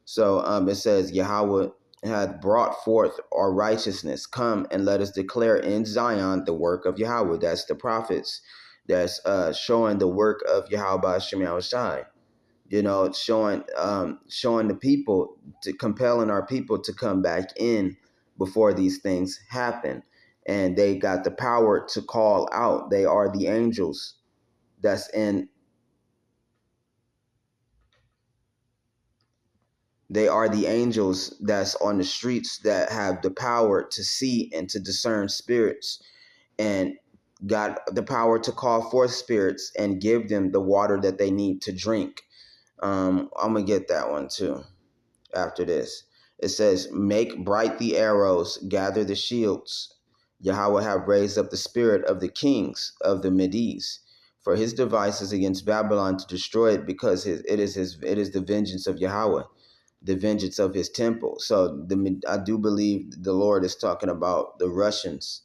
So it says, Yahweh hath brought forth our righteousness. Come and let us declare in Zion the work of Yahweh. That's the prophets. That's showing the work of Yahweh Hashem Yahushai. You know, showing the people, compelling our people to come back in before these things happen. And they got the power to call out. They are the angels that's in. They are the angels that's on the streets that have the power to see and to discern spirits, and got the power to call forth spirits and give them the water that they need to drink. I'm going to get that one too after this. It says, make bright the arrows, gather the shields. Yahweh have raised up the spirit of the kings of the Medes for his devices against Babylon to destroy it, because it is the vengeance of Yahweh, the vengeance of his temple. So I do believe the Lord is talking about the Russians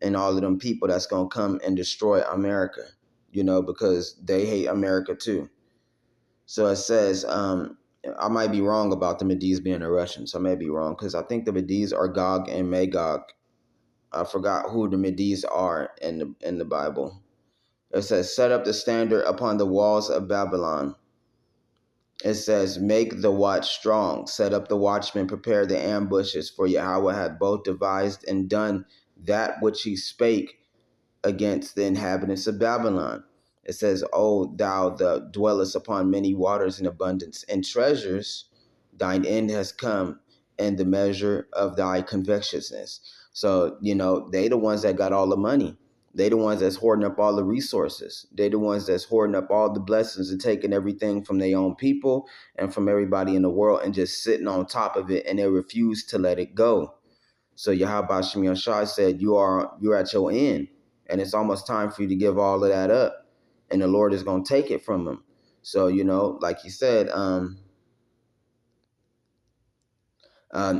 and all of them people that's going to come and destroy America, you know, because they hate America too. So it says, I might be wrong about the Medes being the Russians. I may be wrong, because I think the Medes are Gog and Magog. I forgot who the Medes are in the Bible. It says, set up the standard upon the walls of Babylon. It says, make the watch strong, set up the watchmen, prepare the ambushes, for Yahweh hath both devised and done that which he spake against the inhabitants of Babylon. It says, O thou that dwellest upon many waters in abundance and treasures, thine end has come, and the measure of thy covetousness. So, you know, they the ones that got all the money. They the ones that's hoarding up all the resources. They the ones that's hoarding up all the blessings and taking everything from their own people and from everybody in the world and just sitting on top of it, and they refuse to let it go. So Yahweh Hashem Yahshai said, you're at your end, and it's almost time for you to give all of that up, and the Lord is going to take it from them. So, you know, like he said,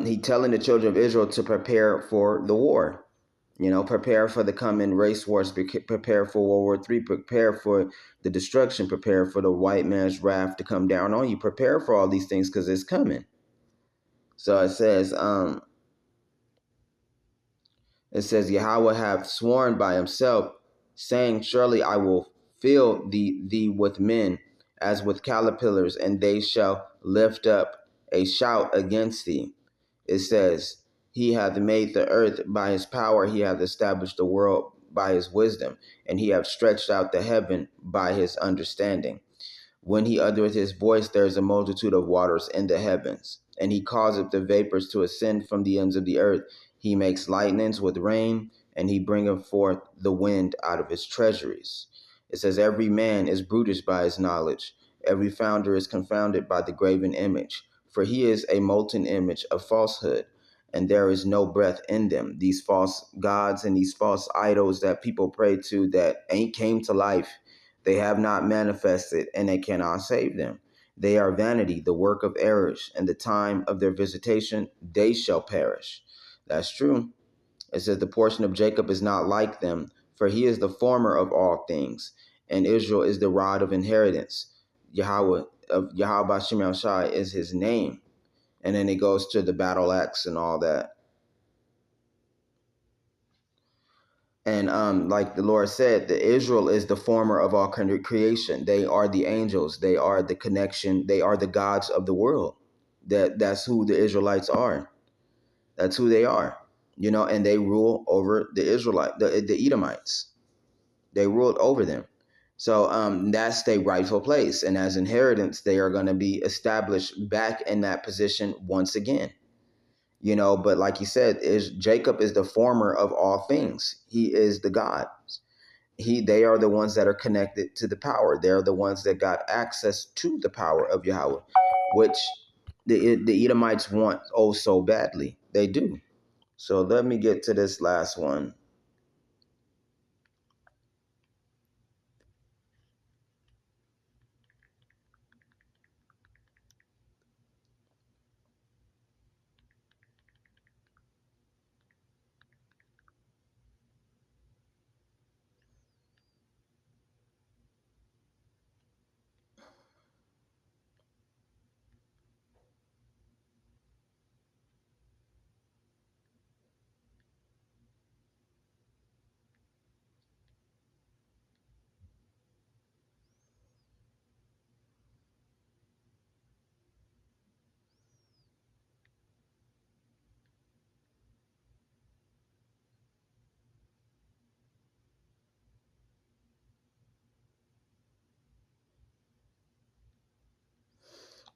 he telling the children of Israel to prepare for the war. You know, prepare for the coming race wars, prepare for World War III, prepare for the destruction, prepare for the white man's wrath to come down on you. Prepare for all these things, because it's coming. So it says, Yahweh hath sworn by himself, saying, surely I will fill thee with men as with caterpillars, and they shall lift up a shout against thee. It says, he hath made the earth by his power, he hath established the world by his wisdom, and he hath stretched out the heaven by his understanding. When he uttereth his voice, there is a multitude of waters in the heavens, and he causeth the vapors to ascend from the ends of the earth. He makes lightnings with rain, and he bringeth forth the wind out of his treasuries. It says, every man is brutish by his knowledge. Every founder is confounded by the graven image. For he is a molten image of falsehood, and there is no breath in them. These false gods and these false idols that people pray to that ain't came to life, They have not manifested, and they cannot save them. They are vanity, the work of errors. In the time of their visitation, they shall perish. That's true. It says the portion of Jacob is not like them, for he is the former of all things, and Israel is the rod of inheritance. Yahweh of Yahweh Bashem Shai is his name. And then it goes to the battle axe and all that. And like the Lord said, the Israel is the former of all creation. They are the angels. They are the connection. They are the gods of the world. That's who the Israelites are. That's who they are. And they rule over the Edomites. They ruled over them. So that's their rightful place. And as inheritance, they are going to be established back in that position once again. But like you said, Jacob is the former of all things. He is the God. They are the ones that are connected to the power. They're the ones that got access to the power of Yahweh, which the Edomites want oh so badly. They do. So let me get to this last one.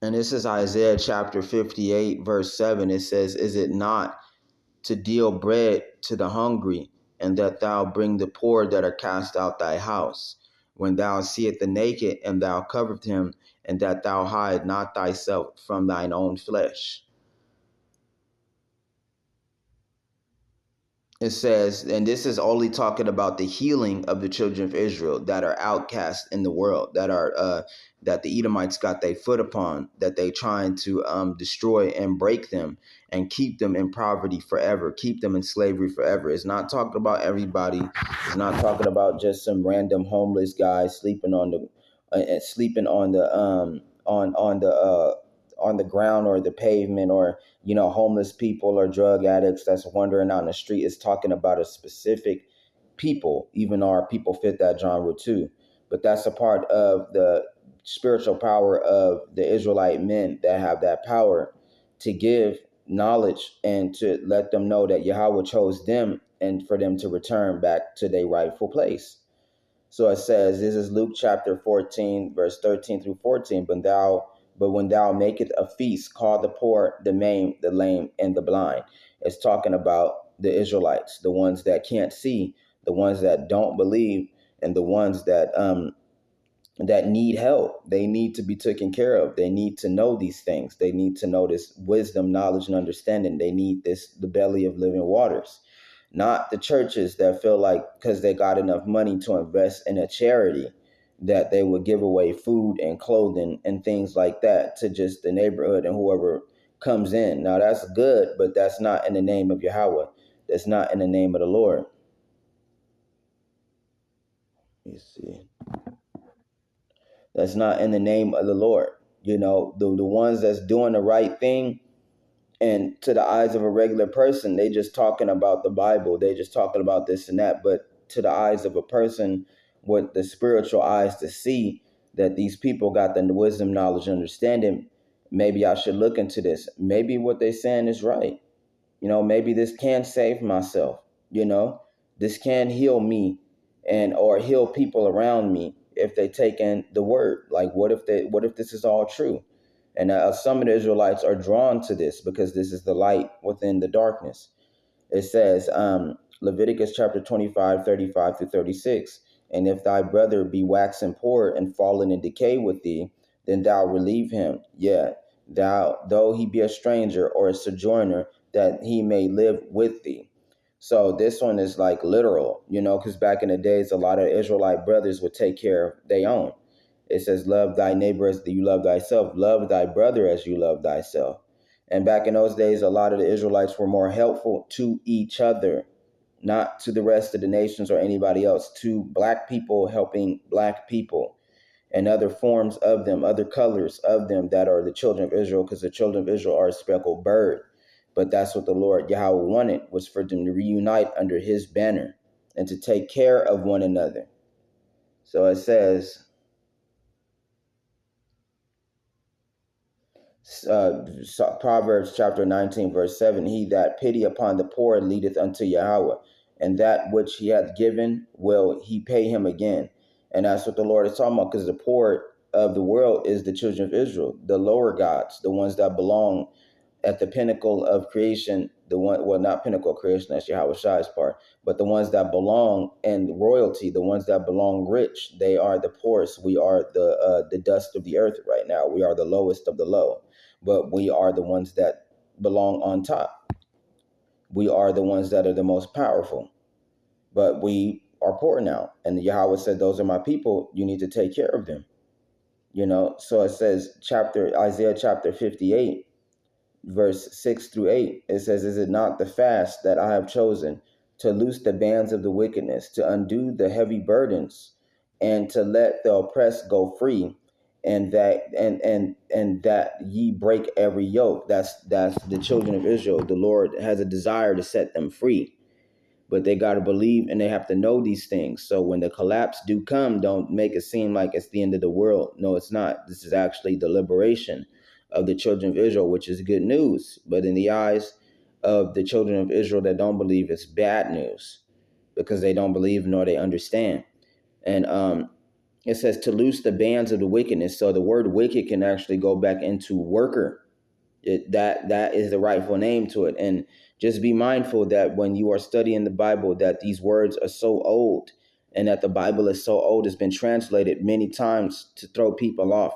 And this is Isaiah chapter 58, verse 7. It says, "Is it not to deal bread to the hungry, and that thou bring the poor that are cast out thy house? When thou seest the naked, and thou coverest him, and that thou hide not thyself from thine own flesh." It says, and this is only talking about the healing of the children of Israel that are outcast in the world, that the Edomites got their foot upon, that they trying to destroy and break them and keep them in poverty forever, keep them in slavery forever. It's not talking about everybody. It's not talking about just some random homeless guy sleeping on the ground or the pavement, or homeless people or drug addicts that's wandering out in the street. Is talking about a specific people. Even our people fit that genre too. But that's a part of the spiritual power of the Israelite men that have that power to give knowledge and to let them know that Yahweh chose them and for them to return back to their rightful place. So it says, this is Luke chapter 14, verse 13 through 14. But when thou makest a feast, call the poor, the maimed, the lame, and the blind. It's talking about the Israelites, the ones that can't see, the ones that don't believe, and the ones that need help. They need to be taken care of. They need to know these things. They need to know this wisdom, knowledge, and understanding. They need the belly of living waters. Not the churches that feel like because they got enough money to invest in a charity that they would give away food and clothing and things like that to just the neighborhood and whoever comes in. Now that's good, but that's not in the name of Yahweh. That's not in the name of the Lord. You see. That's not in the name of the Lord. The ones that's doing the right thing, and to the eyes of a regular person, they just talking about the Bible. They just talking about this and that. But to the eyes of a person with the spiritual eyes to see that these people got the wisdom, knowledge, understanding, maybe I should look into this. Maybe what they're saying is right. Maybe this can save myself. This can heal me or heal people around me if they take in the word. Like, what if this is all true? And some of the Israelites are drawn to this because this is the light within the darkness. It says, Leviticus chapter 25, 35 through 36. "And if thy brother be waxen poor and fallen in decay with thee, then thou relieve him. Yeah, though he be a stranger or a sojourner, that he may live with thee." So this one is like literal, because back in the days, a lot of Israelite brothers would take care of their own. It says, love thy neighbor as you love thyself. Love thy brother as you love thyself. And back in those days, a lot of the Israelites were more helpful to each other, not to the rest of the nations or anybody else, to black people helping black people, and other forms of them, other colors of them that are the children of Israel, because the children of Israel are a speckled bird. But that's what the Lord Yahweh wanted, was for them to reunite under his banner and to take care of one another. So it says, Proverbs chapter 19, verse 7, he that pity upon the poor leadeth unto Yahweh, and that which he hath given will he pay him again. And that's what the Lord is talking about, because the poor of the world is the children of Israel, the lower gods, the ones that belong at the pinnacle of creation, the one, well, not pinnacle of creation, that's Yahweh Shai's part, but the ones that belong in royalty, the ones that belong rich, they are the poorest. We are the dust of the earth right now. We are the lowest of the low, but we are the ones that belong on top. We are the ones that are the most powerful, but we are poor now. And Yahweh said, those are my people. You need to take care of them. So it says Isaiah chapter 58, verse 6-8, it says, is it not the fast that I have chosen, to loose the bands of the wickedness, to undo the heavy burdens, and to let the oppressed go free, and that ye break every yoke? That's the children of Israel. The Lord has a desire to set them free, but they got to believe and they have to know these things. So when the collapse do come, don't make it seem like it's the end of the world. No, it's not. This is actually the liberation of the children of Israel, which is good news. But in the eyes of the children of Israel that don't believe, it's bad news, because they don't believe nor they understand. And it says to loose the bands of the wickedness. So the word wicked can actually go back into worker. That is the rightful name to it. And just be mindful that when you are studying the Bible, that these words are so old, and that the Bible is so old, it's been translated many times to throw people off.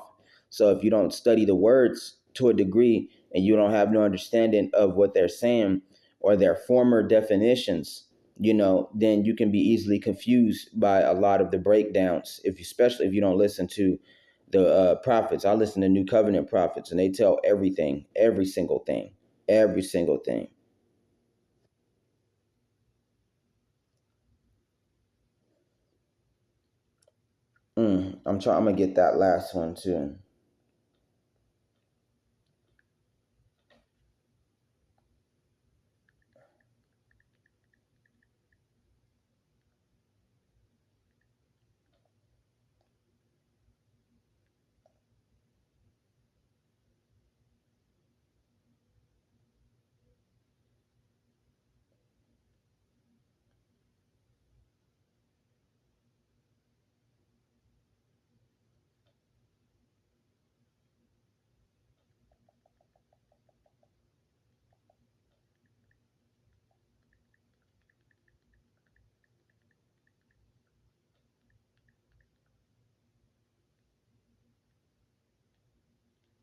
So if you don't study the words to a degree, and you don't have no understanding of what they're saying or their former definitions, then you can be easily confused by a lot of the breakdowns, especially if you don't listen to the prophets. I listen to New Covenant prophets, and they tell everything, every single thing, every single thing. I'm gonna get that last one too.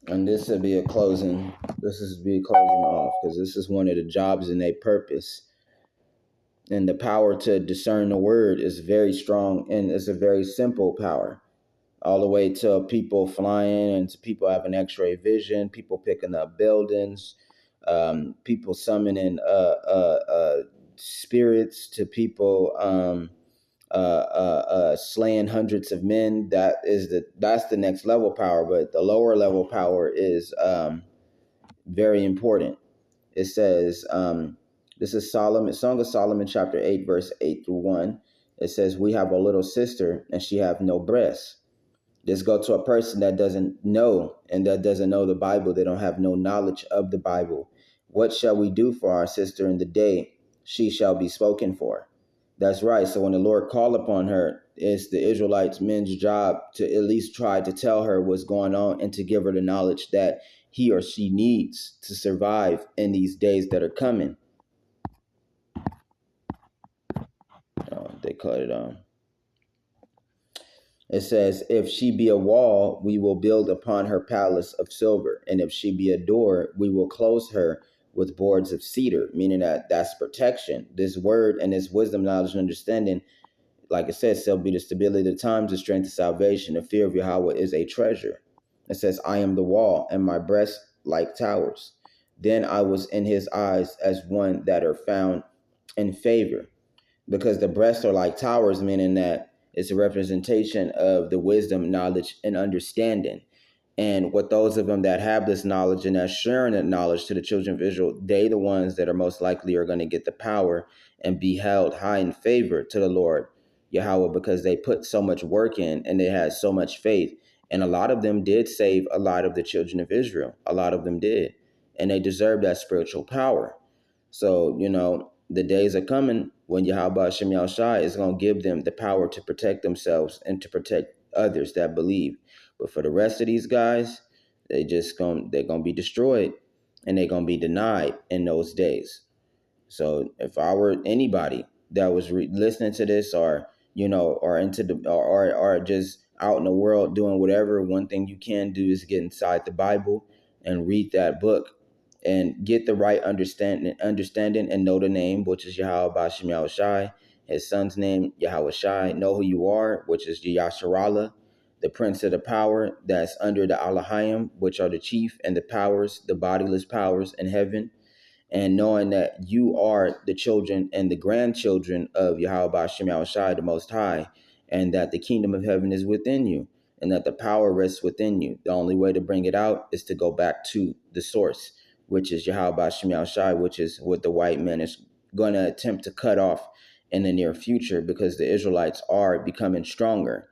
And this will be a closing. This is be closing off, because this is one of the jobs and a purpose. And the power to discern the word is very strong, and it's a very simple power, all the way to people flying, and to people having x-ray vision, people picking up buildings, people summoning spirits, to people slaying hundreds of men. That's the next level power. But the lower level power is very important. It says, this is Solomon, Song of Solomon, chapter 8, verse 8-1. It says, we have a little sister, and she have no breast. This go to a person that doesn't know, and that doesn't know the Bible. They don't have no knowledge of the Bible. What shall we do for our sister in the day she shall be spoken for? That's right. So when the Lord called upon her, it's the Israelites' men's job to at least try to tell her what's going on, and to give her the knowledge that he or she needs to survive in these days that are coming. Oh, they cut it on. It says, if she be a wall, we will build upon her palace of silver. And if she be a door, we will close her with boards of cedar, meaning that that's protection. This word and this wisdom, knowledge, and understanding, like it says, shall be the stability of the times, the strength of salvation. The fear of Yahweh is a treasure. It says, I am the wall, and my breast like towers. Then I was in his eyes as one that are found in favor. Because the breasts are like towers, meaning that it's a representation of the wisdom, knowledge, and understanding. And what those of them that have this knowledge and are sharing that knowledge to the children of Israel, they the ones that are most likely are going to get the power and be held high in favor to the Lord Yahweh, because they put so much work in and they had so much faith. And a lot of them did save a lot of the children of Israel. A lot of them did. And they deserve that spiritual power. So, the days are coming when Yahweh Shem Shai is going to give them the power to protect themselves and to protect others that believe. But for the rest of these guys, they're gonna be destroyed and they're gonna be denied in those days. So if I were anybody that was listening to this, or or into the or just out in the world doing whatever, one thing you can do is get inside the Bible and read that book and get the right understanding and know the name, which is Yahweh Bashim Yahushai, his son's name Yahweh Shai. Know who you are, which is Yasharallah, the prince of the power that's under the Alahayim, which are the chief and the powers, the bodiless powers in heaven. And knowing that you are the children and the grandchildren of Yahweh Bashim Yahushai, the Most High, and that the kingdom of heaven is within you, and that the power rests within you. The only way to bring it out is to go back to the source, which is Yahweh Bashim Yahushai, which is what the white man is going to attempt to cut off in the near future, because the Israelites are becoming stronger.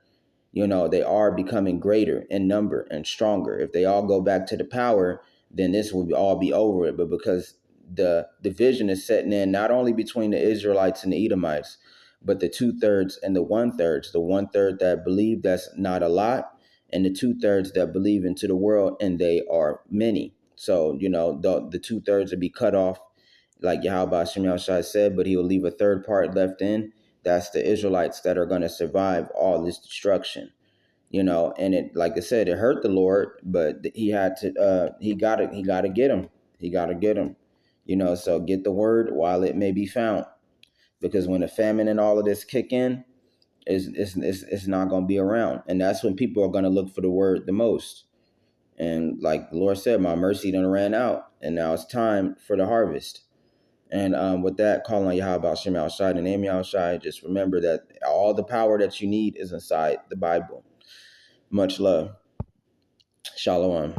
They are becoming greater in number and stronger. If they all go back to the power, then this will all be over it. But because the division is setting in, not only between the Israelites and the Edomites, but the 2/3 and the 1/3, the 1/3 that believe that's not a lot, and the 2/3 that believe into the world, and they are many. So, the 2/3 will be cut off, like Yahweh Hashem Shai said, but he will leave a third part left in. That's the Israelites that are going to survive all this destruction. And it, like I said, it hurt the Lord, but he had to, he got to get him. He got to get him. So get the word while it may be found, because when the famine and all of this kick in, it's not going to be around. And that's when people are going to look for the word the most. And like the Lord said, my mercy done ran out, and now it's time for the harvest. And with that, call on Yahweh Shem Shai, the name Yahweh Shai. Just remember that all the power that you need is inside the Bible. Much love. Shalom.